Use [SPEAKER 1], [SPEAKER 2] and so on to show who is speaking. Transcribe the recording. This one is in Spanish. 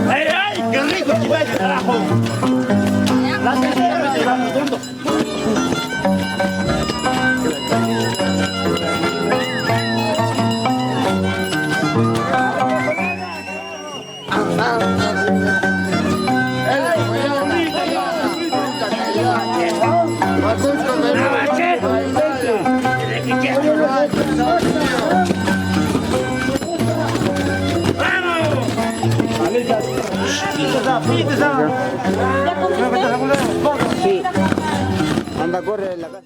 [SPEAKER 1] ¡Ay, ay! ¡Qué rico chivayo, carajo! ¡La cerveza me va tonto!
[SPEAKER 2] Anda, corre la casa.